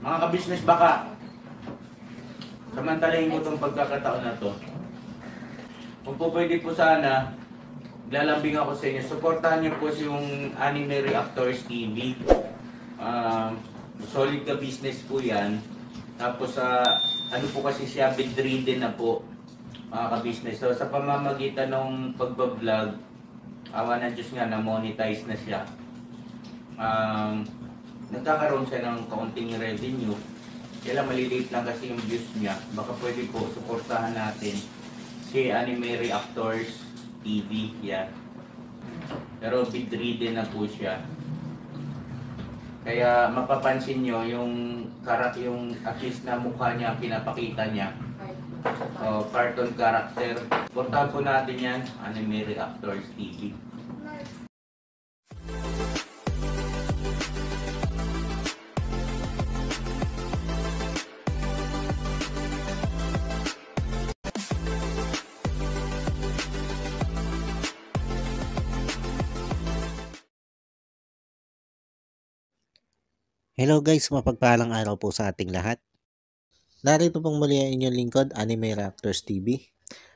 Mga ka-business, baka samantalahin ko itong pagkakataon na to. Kung po pwede po sana, lalambing ako sa inyo. Suportahan niyo po yung Anime Reactors TV. Solid ka business po yan. Tapos ano po kasi siya, bedridden na po, mga ka-business. So sa pamamagitan ng pagbablog, awa ng Diyos nga, na-monetize na siya. Nagkakaroon siya ng kaunting revenue. Kaya maliliit lang kasi yung views niya. Baka pwede po suportahan natin si Anime Reactors TV. Yan. Pero bedridden na po siya. Kaya mapapansin nyo yung at least na mukha niya, pinapakita niya. Cartoon character. Suportahan po natin yan, Anime Reactors TV. Hello guys, mapagpalang araw po sa ating lahat. Narito pong muli ang inyong lingkod, Anime Reactors TV.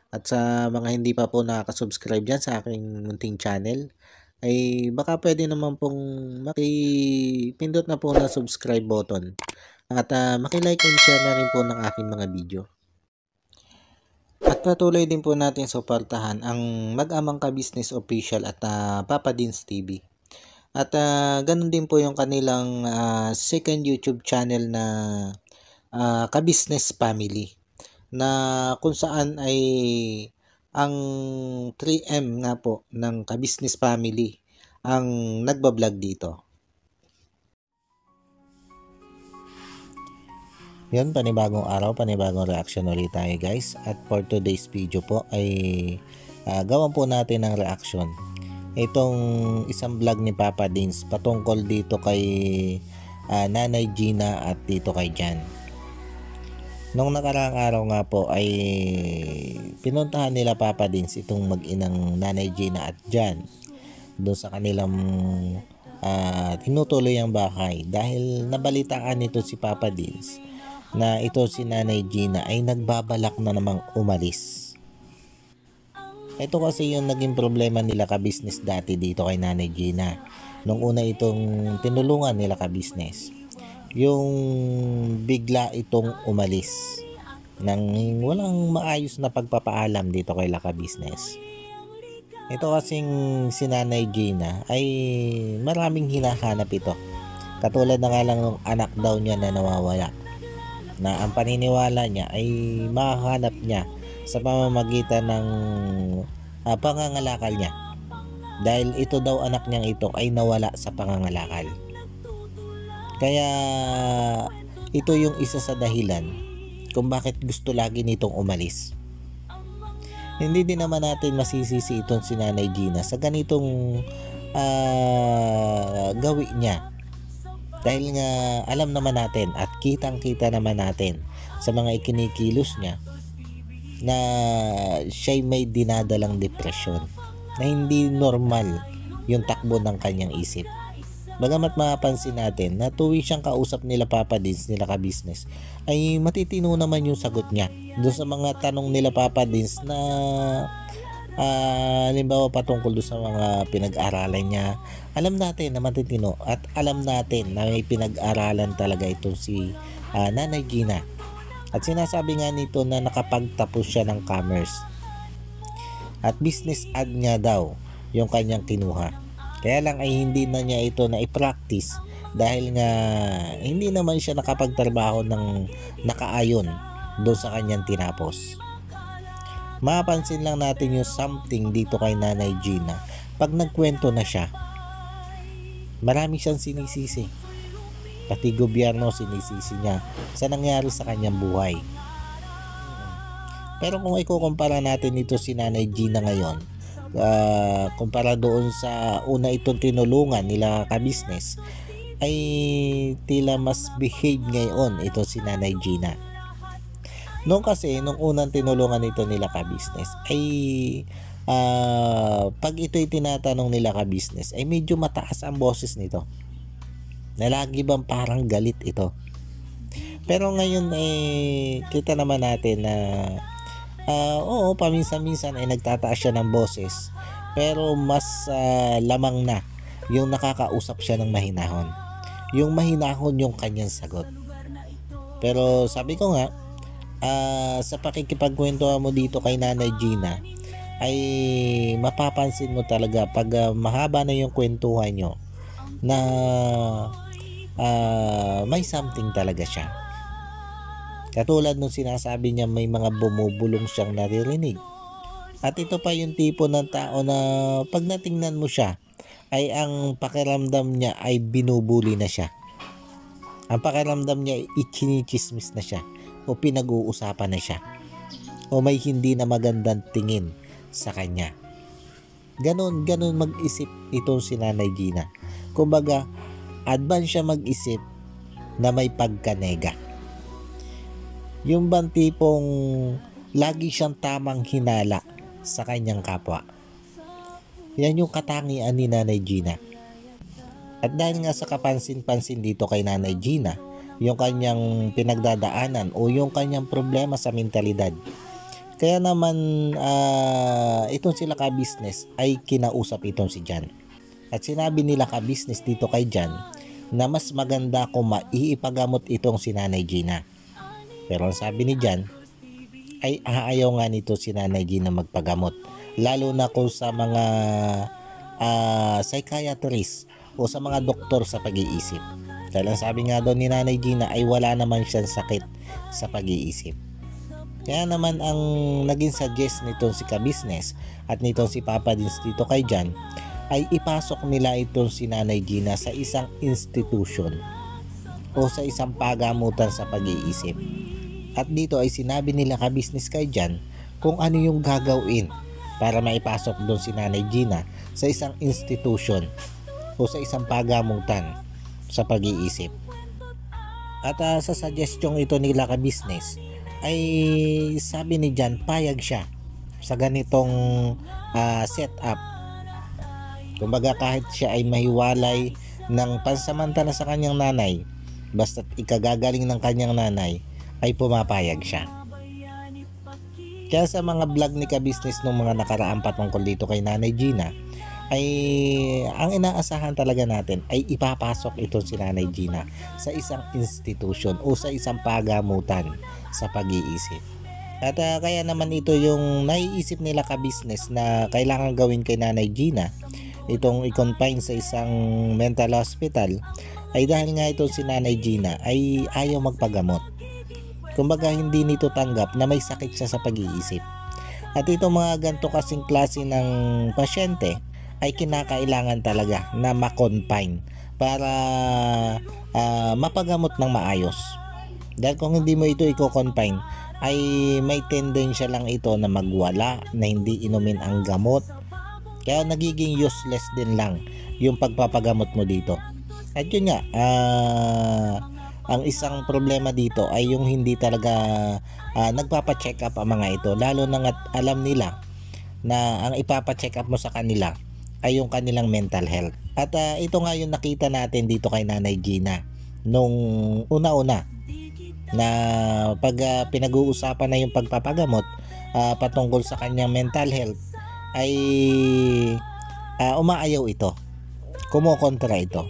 At sa mga hindi pa po nakaka-subscribe dyan sa aking munting channel, ay baka pwede naman pong makipindot na po na subscribe button. At makilike and share na rin po ng aking mga video. At patuloy din po natin suportahan ang Mag-amang Ka-Business Official at Papa Dins TV. At ganun din po yung kanilang second YouTube channel na Ka-Business Family, na kung saan ay ang 3M nga po ng Ka-Business Family ang nagbablog dito. Yun, panibagong araw, panibagong reaction ulit tayo guys. At for today's video po ay gawan po natin ng reaction itong isang vlog ni Papa Dins patungkol dito kay Nanay Gina at dito kay Jan. Nung nakaraang araw nga po ay pinuntahan nila Papa Dins itong mag-inang Nanay Gina at Jan doon sa kanilang tinutuloy ang bahay, dahil nabalitaan nito si Papa Dins na ito si Nanay Gina ay nagbabalak na namang umalis. Ito kasi yung naging problema nila ka-business dati dito kay Nanay Gina. Nung una itong tinulungan nila ka-business, yung bigla itong umalis nang walang maayos na pagpapaalam dito kay ka-business. Ito kasing si Nanay Gina ay maraming hinahanap ito. Katulad na nga lang ng anak daw niya na nawawala, na ang paniniwala niya ay mahanap niya sa pamamagitan ng pangangalakal niya, dahil ito daw anak niyang ito ay nawala sa pangangalakal. Kaya ito yung isa sa dahilan kung bakit gusto lagi nitong umalis. Hindi din naman natin masisisi itong si Nanay Gina sa ganitong gawi niya, dahil nga alam naman natin at kitang kita naman natin sa mga ikinikilos niya na siya'y may dinadalang depresyon, na hindi normal yung takbo ng kanyang isip. Bagamat mapapansin natin na tuwi siyang kausap nila Papa Dins, nila ka-business, ay matitino naman yung sagot niya doon sa mga tanong nila Papa Dins na halimbawa patungkol doon sa mga pinag-aralan niya. Alam natin na matitino at alam natin na may pinag-aralan talaga itong si Nanay Gina. At sinasabi nga nito na nakapagtapos siya ng commerce at business ad nga daw yung kanyang kinuha. Kaya lang ay hindi na niya ito na i-practice dahil nga hindi naman siya nakapagtrabaho ng nakaayon doon sa kanyang tinapos. Mapapansin lang natin yung something dito kay Nanay Gina. Pag nagkwento na siya, marami siyang sinisisi. Pati gobyerno sinisisi niya sa nangyari sa kanyang buhay. Pero kung ikukumpara natin ito si Nanay Gina ngayon, kumpara doon sa una itong tinulungan nila ka-business, ay tila mas behave ngayon ito si Nanay Gina. Noong kasi, nung unang tinulungan ito nila ka-business, ay pag ito'y tinatanong nila ka-business, ay medyo mataas ang boses nito. Na lagi bang parang galit ito. Pero ngayon kita naman natin na oo, paminsan-minsan ay nagtataas siya ng boses. Pero mas lamang na yung nakakausap siya ng mahinahon. Yung mahinahon yung kanyang sagot. Pero sabi ko nga, sa pakikipagkwentuhan mo dito kay Nanay Gina, ay mapapansin mo talaga pag mahaba na yung kwentuhan nyo na may something talaga siya. Katulad nung sinasabi niya may mga bumubulong siyang naririnig. At ito pa yung tipo ng tao na pag natingnan mo siya, ay ang pakiramdam niya ay binubuli na siya. Ang pakiramdam niya ay ikinichismis na siya o pinag-uusapan na siya o may hindi na magandang tingin sa kanya. Ganon mag-isip itong si Nanay Gina. Kumbaga, advance siya mag-isip na may pagkanega. Yung bang tipong lagi siyang tamang hinala sa kanyang kapwa. Yan yung katangian ni Nanay Gina. At dahil nga sa kapansin-pansin dito kay Nanay Gina, yung kanyang pinagdadaanan o yung kanyang problema sa mentalidad, kaya naman itong sila ka-business ay kinausap itong si Jan. At sinabi nila ka-business dito kay Jan na mas maganda kung maiipagamot itong si Nanay Gina. Pero ang sabi ni Jan ay ayaw nga nito si Nanay Gina magpagamot. Lalo na kung sa mga psychiatrist o sa mga doktor sa pag-iisip. Dahil ang sabi nga doon ni Nanay Gina ay wala naman siyang sakit sa pag-iisip. Kaya naman ang naging suggest nitong si ka-business at nitong si Papa Dins dito kay Jan ay ipasok nila itong si Nanay Gina sa isang institution o sa isang pagamutan sa pag-iisip. At dito ay sinabi nila ka-business kay Jan kung ano yung gagawin para maipasok doon si Nanay Gina sa isang institution o sa isang pagamutan sa pag-iisip. At sa suggestion ito nila ka-business ay sabi ni Jan payag siya sa ganitong setup. Kumbaga kahit siya ay mahiwalay ng pansamantala sa kanyang nanay, basta't ikagagaling ng kanyang nanay, ay pumapayag siya. Kaya sa mga vlog ni ka-business nung mga nakaraan patungkol dito kay Nanay Gina, ay ang inaasahan talaga natin ay ipapasok ito si Nanay Gina sa isang institution o sa isang pagamutan sa pag-iisip. At kaya naman ito yung naiisip nila ka-business na kailangan gawin kay Nanay Gina, itong i-confine sa isang mental hospital, ay dahil nga ito si Nanay Gina ay ayaw magpagamot. Kumbaga hindi nito tanggap na may sakit siya sa pag-iisip. At itong mga ganito kasing klase ng pasyente ay kinakailangan talaga na ma-confine para mapagamot ng maayos. Dahil kung hindi mo ito i-confine ay may tendensya lang ito na magwala, na hindi inumin ang gamot. Kaya nagiging useless din lang yung pagpapagamot mo dito. At yun nga, ang isang problema dito ay yung hindi talaga nagpapa-check up ang mga ito, lalo na at alam nila na ang ipapa-check up mo sa kanila ay yung kanilang mental health. At ito nga yung nakita natin dito kay Nanay Gina nung una-una na pag pinag-uusapan na yung pagpapagamot patungkol sa kanyang mental health ay umaayaw ito, kumokontra ito.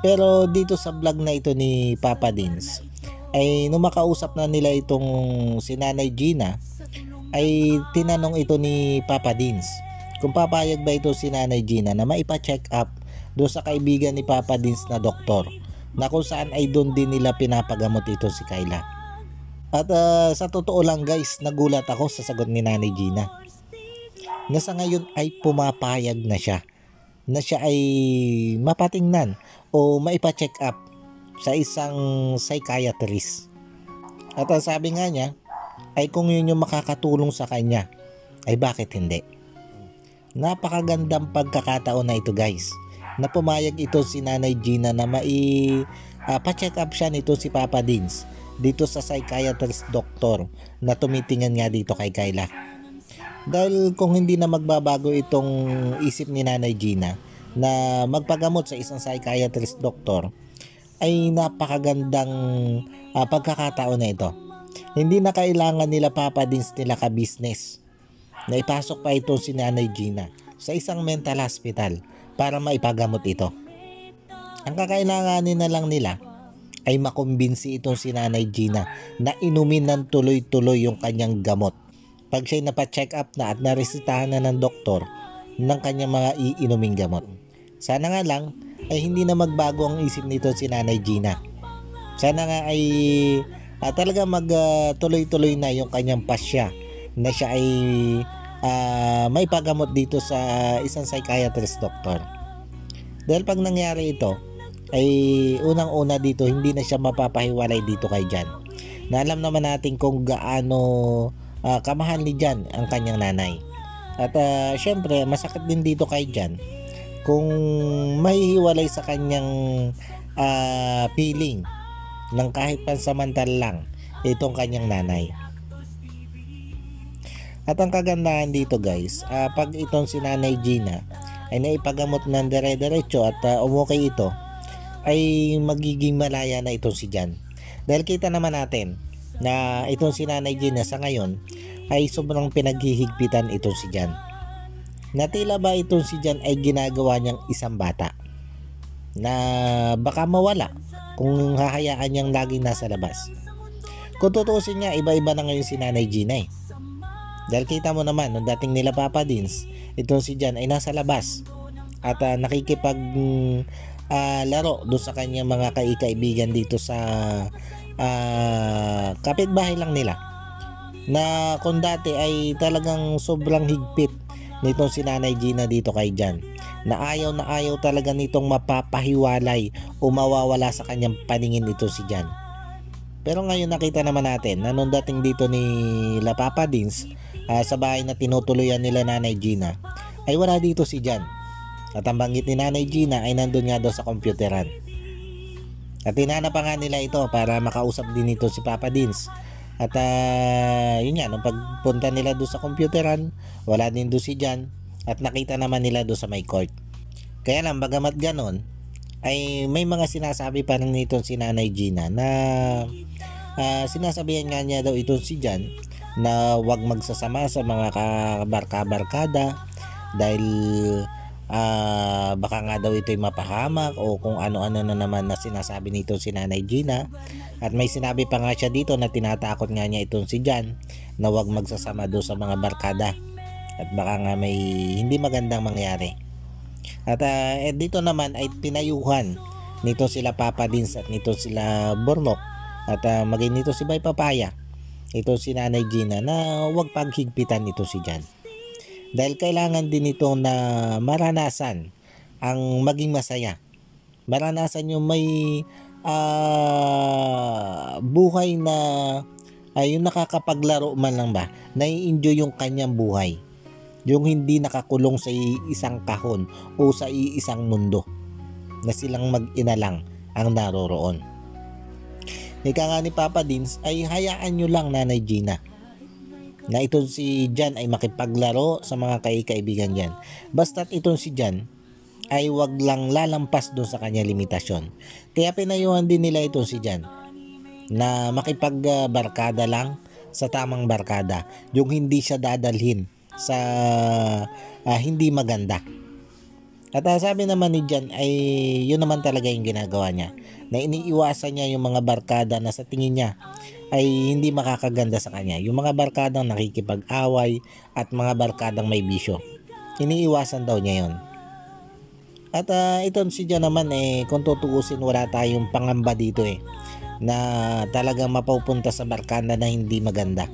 Pero dito sa vlog na ito ni Papa Dins ay nung makausap na nila itong si Nanay Gina ay tinanong ito ni Papa Dins kung papayag ba ito si Nanay Gina na maipa-check up doon sa kaibigan ni Papa Dins na doktor na kung saan ay doon din nila pinapagamot ito si Kayla. At sa totoo lang guys, nagulat ako sa sagot ni Nanay Gina na sa ngayon ay pumapayag na siya na siya ay mapatingnan o maipa-check up sa isang psychiatrist. At ang sabi nga niya ay kung yun yung makakatulong sa kanya, ay bakit hindi? Napakagandang pagkakataon na ito guys, na pumayag ito si Nanay Gina na pa-check up siya nito si Papa Dins dito sa psychiatrist doctor na tumitingnan nga dito kay Kayla. Dahil kung hindi na magbabago itong isip ni Nanay Gina na magpagamot sa isang psychiatrist doctor, ay napakagandang pagkakataon na ito. Hindi na kailangan nila Papa Dins nila ka-business na ipasok pa ito si Nanay Gina sa isang mental hospital para maipagamot ito. Ang kakailanganin na lang nila ay makumbinsi itong si Nanay Gina na inumin ng tuloy-tuloy yung kanyang gamot. Pag siya'y napacheck up na at naresitahan na ng doktor ng kanyang mga iinuming gamot. Sana nga lang ay hindi na magbago ang isip nito si Nanay Gina. Sana nga ay talaga tuloy-tuloy na yung kanyang pasya na siya ay may pagamot dito sa isang psychiatrist doctor. Dahil pag nangyari ito, ay unang-una dito hindi na siya mapapahiwalay dito kay Jan. Na alam naman natin kung gaano kamahal ni Jan ang kanyang nanay. At syempre masakit din dito kay Jan kung mahihiwalay sa kanyang feeling ng kahit pansamantal lang itong kanyang nanay. At ang kagandahan dito guys, pag itong si Nanay Gina ay naipagamot ng dire-diretso at umukay ito, ay magiging malaya na itong si Jan. Dahil kita naman natin na itong si Nanay Gina sa ngayon ay sobrang pinaghihigpitan itong si Jan. Na tila ba itong si Jan ay ginagawa niyang isang bata na baka mawala kung hahayaan niyang laging nasa labas. Kung tutusin niya, iba-iba na ngayon si Nanay Gina eh. Dahil kita mo naman, nung dating nila Papa Dins, itong si Jan ay nasa labas at nakikipag laro doon sa kanyang mga kaibigan dito sa kapitbahay lang nila, na kung dati ay talagang sobrang higpit nitong si Nanay Gina dito kay Jan, na ayaw talaga nitong mapapahiwalay o mawawala sa kanyang paningin ito si Jan. Pero ngayon nakita naman natin na nung dating dito ni La Papa Dins sa bahay na tinutuluyan nila Nanay Gina, ay wala dito si Jan. At ang banggit ni Nanay Gina ay nandun nga daw sa computeran. At hinanap pa nga nila ito para makausap din ito si Papa Dins. At yun nga, nung pagpunta nila doon sa computeran, wala din doon si Jan. At nakita naman nila doon sa may court. Kaya lang, bagamat ganon, ay may mga sinasabi pa rin nito si Nanay Gina na sinasabihan nga niya daw itong si Jan na wag magsasama sa mga kabarka-barkada dahil baka nga daw ito'y mapahamak o kung ano-ano na naman na sinasabi nito si Nanay Gina. At may sinabi pa nga siya dito na tinatakot nga niya itong si Jan na wag magsasama doon sa mga barkada at baka nga may hindi magandang mangyari. At dito naman ay pinayuhan nito sila Papa Dins at nito sila Bornok at maging nito si Bay Papaya, ito si Nanay Gina, na wag paghigpitan nito si Jan. Dahil kailangan din ito na maranasan ang maging masaya. Maranasan yung may buhay na yung nakakapaglaro man lang ba, nai-enjoy yung kanyang buhay. Yung hindi nakakulong sa isang kahon o sa isang mundo na silang mag-ina lang ang naroroon. Ika nga ni Papa Dins ay hayaan nyo lang Nanay Gina na itong si Jan ay makipaglaro sa mga kaibigan niyan. Basta't itong si Jan ay wag lang lalampas doon sa kanya limitasyon. Kaya pinayuhan din nila itong si Jan na makipagbarkada lang sa tamang barkada. Yung hindi siya dadalhin sa hindi maganda. At sabi naman ni Jan ay yun naman talaga yung ginagawa niya, na iniiwasan niya yung mga barkada na sa tingin niya ay hindi makakaganda sa kanya. Yung mga barkadang nakikipag-away at mga barkadang may bisyo, iniiwasan daw niya yun. At ito si Jan naman kung tutuusin, wala tayong pangamba dito na talagang mapupunta sa barkada na hindi maganda.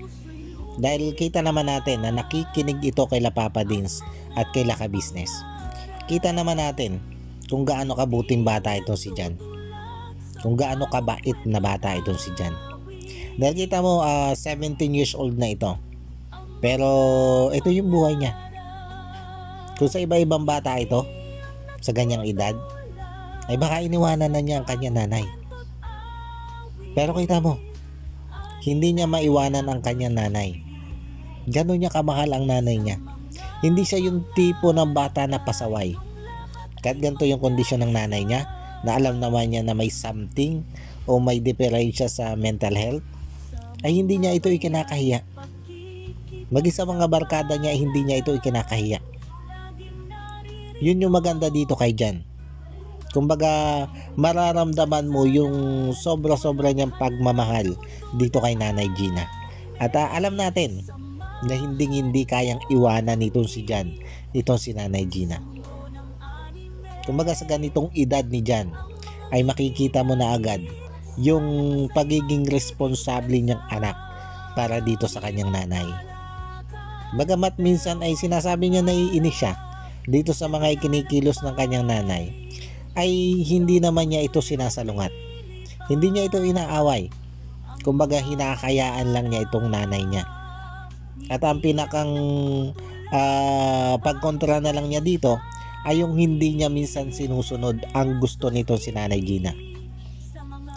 Dahil kita naman natin na nakikinig ito kay La Papa Dins at kay La Ka-Business. Kita naman natin kung gaano kabuting bata itong si Jan, kung gaano kabait na bata itong si Jan. Dahil kita mo 17 years old na ito, pero ito yung buhay niya. Kung sa iba-ibang bata ito sa ganyang edad, ay baka iniwanan na niya ang kanyang nanay. Pero kita mo, hindi niya maiwanan ang kanyang nanay. Gano'n niya kamahal ang nanay niya. Hindi siya yung tipo ng bata na pasaway. Kahit ganito yung kondisyon ng nanay niya, na alam naman niya na may something o may diferensya sa mental health, ay hindi niya ito ikinakahiya. Maging sa mga barkada niya ay hindi niya ito ikinakahiya. Yun yung maganda dito kay Jan. Kumbaga, mararamdaman mo yung sobra-sobra niyang pagmamahal dito kay Nanay Gina. At alam natin na hindi kayang iwanan nitong si Jan, itong si Nanay Gina. Kumbaga sa ganitong edad ni Jan, ay makikita mo na agad yung pagiging responsable niyang anak para dito sa kanyang nanay. Bagamat minsan ay sinasabi niya na iinis siya dito sa mga ikinikilos ng kanyang nanay, ay hindi naman niya ito sinasalungat. Hindi niya ito inaaway. Kumbaga hinakayaan lang niya itong nanay niya. At ang pinakang pagkontra na lang niya dito ay yung hindi niya minsan sinusunod ang gusto nito si Nanay Gina.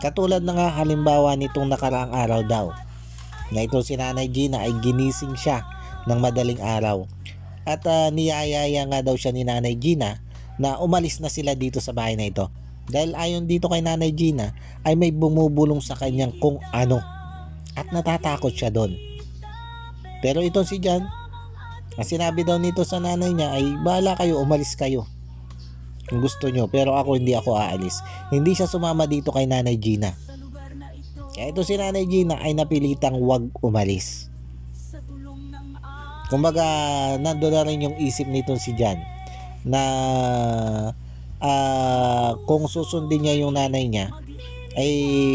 Katulad na nga halimbawa nitong nakaraang araw daw, na ito si Nanay Gina ay ginising siya ng madaling araw. At niyayaya nga daw siya ni Nanay Gina na umalis na sila dito sa bahay na ito. Dahil ayon dito kay Nanay Gina ay may bumubulong sa kanyang kung ano. At natatakot siya doon. Pero ito si Jan, ang sinabi daw nito sa nanay niya ay bahala kayo, umalis kayo kung gusto nyo, pero hindi ako aalis. Hindi siya sumama dito kay Nanay Gina. Kaya ito si Nanay Gina ay napilitang wag umalis. Kumbaga nandun na rin yung isip nitong si Jan na kung susundin niya yung nanay niya ay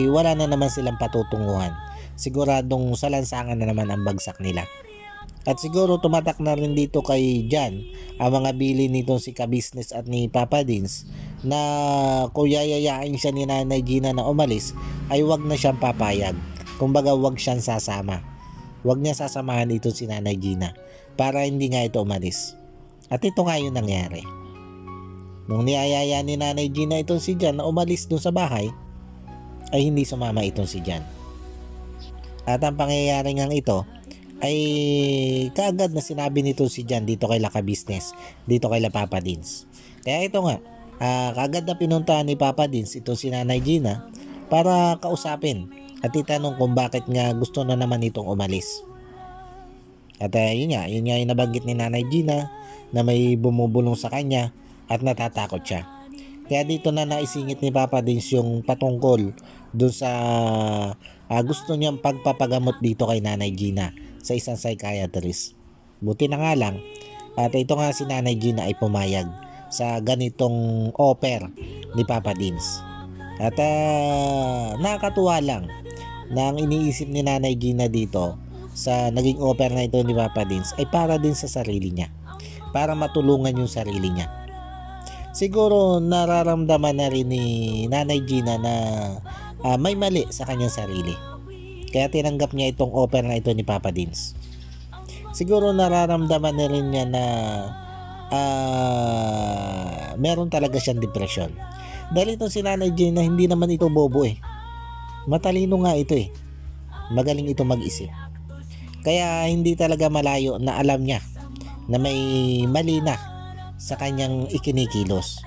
wala na naman silang patutunguhan. Siguradong sa lansangan na naman ang bagsak nila. At siguro tumatak na rin dito kay Jan ang mga bili nitong si Ka-Business at ni Papa Dins na kung yayayain siya ni Nanay Gina na umalis ay wag na siyang papayag. Kumbaga wag siyang sasama. Wag niya sasamahan ito si Nanay Gina para hindi nga ito umalis. At ito nga yung nangyari. Nung niyayaya ni Nanay Gina itong si Jan na umalis dun sa bahay, ay hindi sumama itong si Jan. At ang pangyayari nga ito ay kaagad na sinabi nito si Jan dito kay Ka-Business, dito kay Papa Dins. Kaya ito nga, kaagad na pinuntahan ni Papa Dins ito si Nanay Gina para kausapin at itanong kung bakit nga gusto na naman itong umalis. At yun nga yung nabanggit ni Nanay Gina na may bumubulong sa kanya at natatakot siya. Kaya dito na naisingit ni Papa Dins yung patungkol dun sa gusto niyang pagpapagamot dito kay Nanay Gina sa isang psychiatrist. Buti na nga lang at ito nga si Nanay Gina ay pumayag sa ganitong offer ni Papa Dins. At nakakatuwa lang na ang iniisip ni Nanay Gina dito sa naging offer na ito ni Papa Dins ay para din sa sarili niya, para matulungan yung sarili niya. Siguro nararamdaman na rin ni Nanay Gina na may mali sa kanyang sarili. Kaya tinanggap niya itong offer na ito ni Papa Dins. Siguro nararamdaman na rin niya na meron talaga siyang depression. Dahil itong si Nanay Gina hindi naman ito bobo eh. Matalino nga ito eh. Magaling ito mag-isip. Kaya hindi talaga malayo na alam niya na may mali na sa kanyang ikinikilos.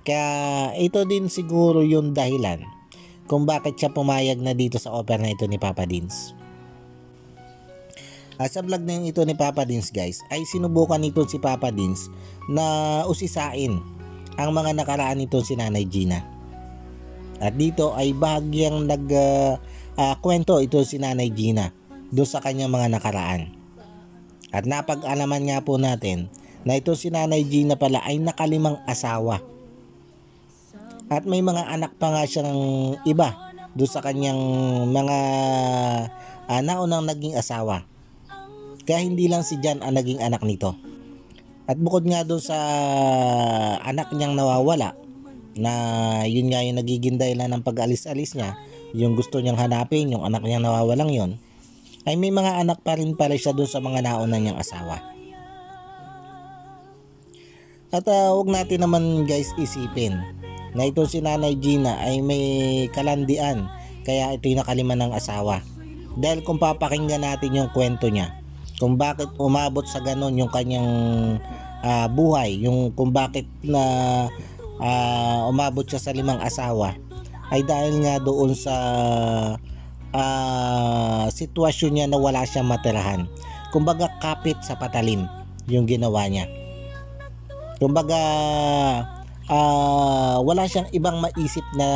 Kaya ito din siguro yung dahilan kung bakit siya pumayag na dito sa offer na ito ni Papa Dins. Sa vlog na ito ni Papa Dins guys, ay sinubukan nito si Papa Dins na usisain ang mga nakaraan nito si Nanay Gina. At dito ay bahagyang kwento ito si Nanay Gina doon sa kanyang mga nakaraan. At napag-alaman nga po natin na ito si Nanay Gina pala ay nakalimang asawa. At may mga anak pa nga siyang iba doon sa kanyang mga naunang naging asawa. Kaya hindi lang si Jan ang naging anak nito. At bukod nga doon sa anak niyang nawawala, na yun nga yung nagiging dahilan ng pag-alis-alis niya, yung gusto niyang hanapin, yung anak niyang nawawalang yon, ay may mga anak pa rin pala siya doon sa mga naunang niyang asawa. At huwag natin naman guys isipin na ito si Nanay Gina ay may kalandian kaya ito'y nakalima ng asawa. Dahil kung papakinggan natin yung kwento niya, kung bakit umabot sa ganon yung kanyang buhay, yung kung bakit na umabot siya sa 5 asawa ay dahil nga doon sa sitwasyon niya na wala siyang matirahan. Kumbaga kapit sa patalim yung ginawa niya. Kumbaga wala siyang ibang maisip na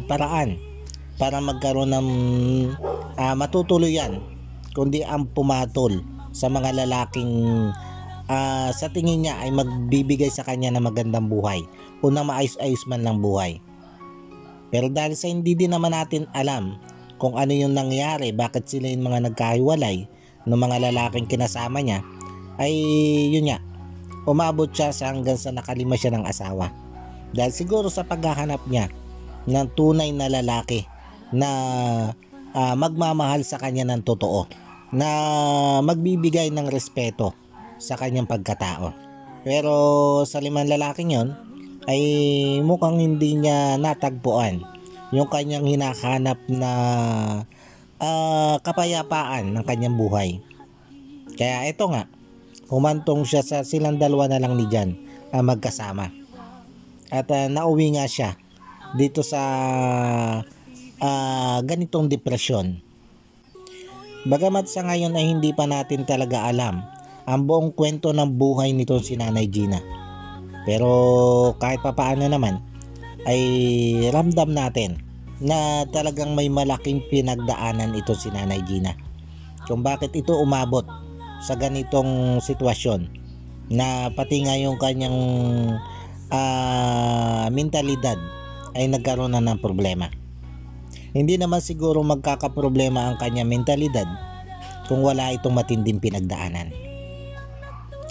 paraan para magkaroon ng matutuluyan kundi ang pumatol sa mga lalaking sa tingin niya ay magbibigay sa kanya ng magandang buhay o na maayos-ayos man lang buhay. Pero dahil sa hindi din naman natin alam kung ano yung nangyari, bakit sila yung mga nagkahiwalay ng mga lalaking kinasama niya, ay yun nga, umabot siya sa hanggang sa nakalima siya ng asawa. Dahil siguro sa paghahanap niya ng tunay na lalaki na magmamahal sa kanya ng totoo, na magbibigay ng respeto sa kanyang pagkatao. Pero sa 5 lalaking yon ay mukhang hindi niya natagpuan yung kanyang hinahanap na kapayapaan ng kanyang buhay. Kaya ito nga, humantong siya sa silang dalawa na lang ni Jan magkasama. At nauwi nga siya dito sa ganitong depresyon. Bagamat sa ngayon ay hindi pa natin talaga alam ang buong kwento ng buhay nito si Nanay Gina. Pero kahit papaano naman ay ramdam natin na talagang may malaking pinagdaanan ito si Nanay Gina. Kung bakit ito umabot sa ganitong sitwasyon na pati nga yung kanyang mentalidad ay nagkaroon na ng problema. Hindi naman siguro magkakaproblema ang kanyang mentalidad kung wala itong matinding pinagdaanan.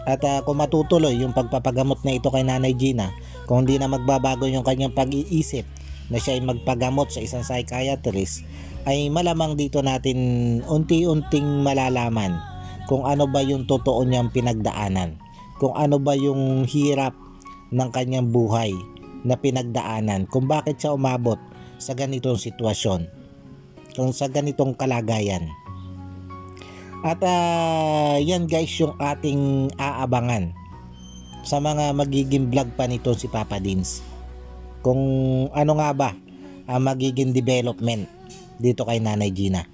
At kung matutuloy yung pagpapagamot na ito kay Nanay Gina, kung hindi na magbabago yung kanyang pag-iisip na siya ay magpagamot sa isang psychiatrist, ay malamang dito natin unti-unting malalaman kung ano ba yung totoo niyang pinagdaanan, kung ano ba yung hirap ng kanyang buhay na pinagdaanan, kung bakit siya umabot sa ganitong sitwasyon, kung sa ganitong kalagayan. At yan guys yung ating aabangan sa mga magiging vlog pa nito si Papa Dins. Kung ano nga ba ang magiging development dito kay Nanay Gina.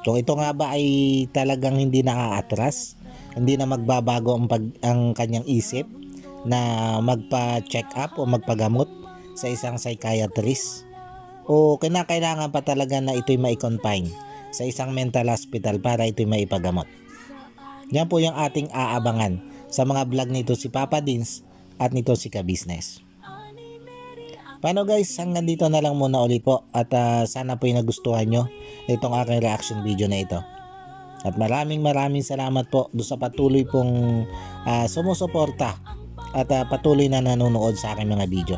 Kung ito nga ba ay talagang hindi naaatras, hindi na magbabago ang kanyang isip na magpa-check up o magpagamot sa isang psychiatrist, o kinakailangan pa talaga na ito'y mai-confine sa isang mental hospital para ito'y maipagamot. Yan po yung ating aabangan sa mga vlog nito si Papa Dins at nito si Ka-Business. Paano guys, hanggang dito na lang muna ulit po at sana po yung nagustuhan nyo itong aking reaction video na ito. At maraming salamat po doon sa patuloy pong sumusuporta at patuloy na nanonood sa aking mga video.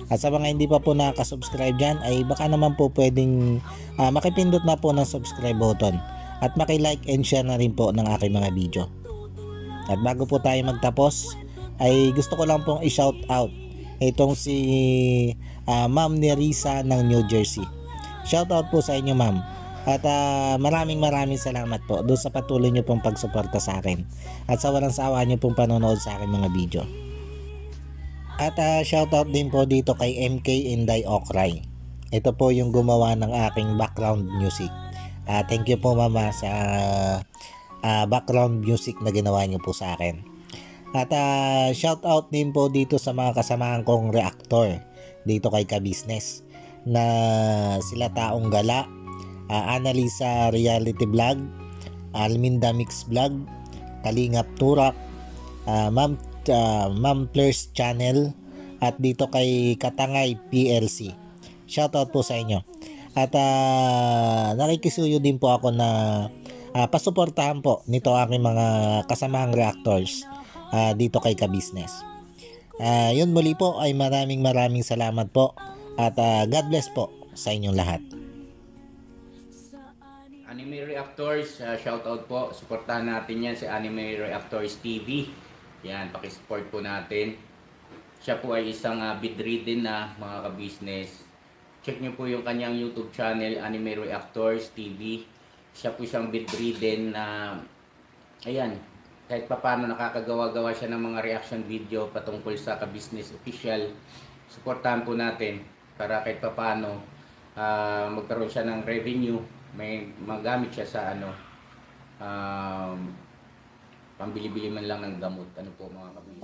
At sa mga hindi pa po nakasubscribe dyan ay baka naman po pwedeng makipindot na po ng subscribe button at makilike and share na rin po ng aking mga video. At bago po tayo magtapos ay gusto ko lang pong i-shout out itong si Ma'am Nerissa ng New Jersey. Shout out po sa inyo ma'am. At maraming salamat po doon sa patuloy nyo pong pagsuporta sa akin at sa walang sawa nyo pong panonood sa aking mga video. At shoutout din po dito kay MK Inday Okray. Ito po yung gumawa ng aking background music. Thank you po mama sa background music na ginawa niyo po sa akin. At shoutout din po dito sa mga kasamahan kong reactor dito kay Ka-Business na sila Taong Gala, Annalisa Reality Vlog, Alminda Mix Vlog, Kalingap Turak, Ma'am Fleurs Channel at dito kay Katangay PLC. Shoutout po sa inyo. At nakikisuyo din po ako na pasuportahan po nito aking mga kasamahang reactors dito kay Ka-Business. Yun muli po ay maraming salamat po at God bless po sa inyong lahat. Anime Reactors, shoutout po. Suportahan natin yan si Anime Reactors TV. Yan, pakisupport po natin. Siya po ay isang bedridden na mga ka-business. Check nyo po yung kanyang YouTube channel, Anime Reactors TV. Siya po isang bedridden na, ayan, kahit papaano nakakagawa-gawa siya ng mga reaction video patungkol sa ka-business official. Suportahan po natin para kahit papaano magkaroon siya ng revenue, may magamit siya sa pambili-bili man lang ng gamot. Ano po mga kabili.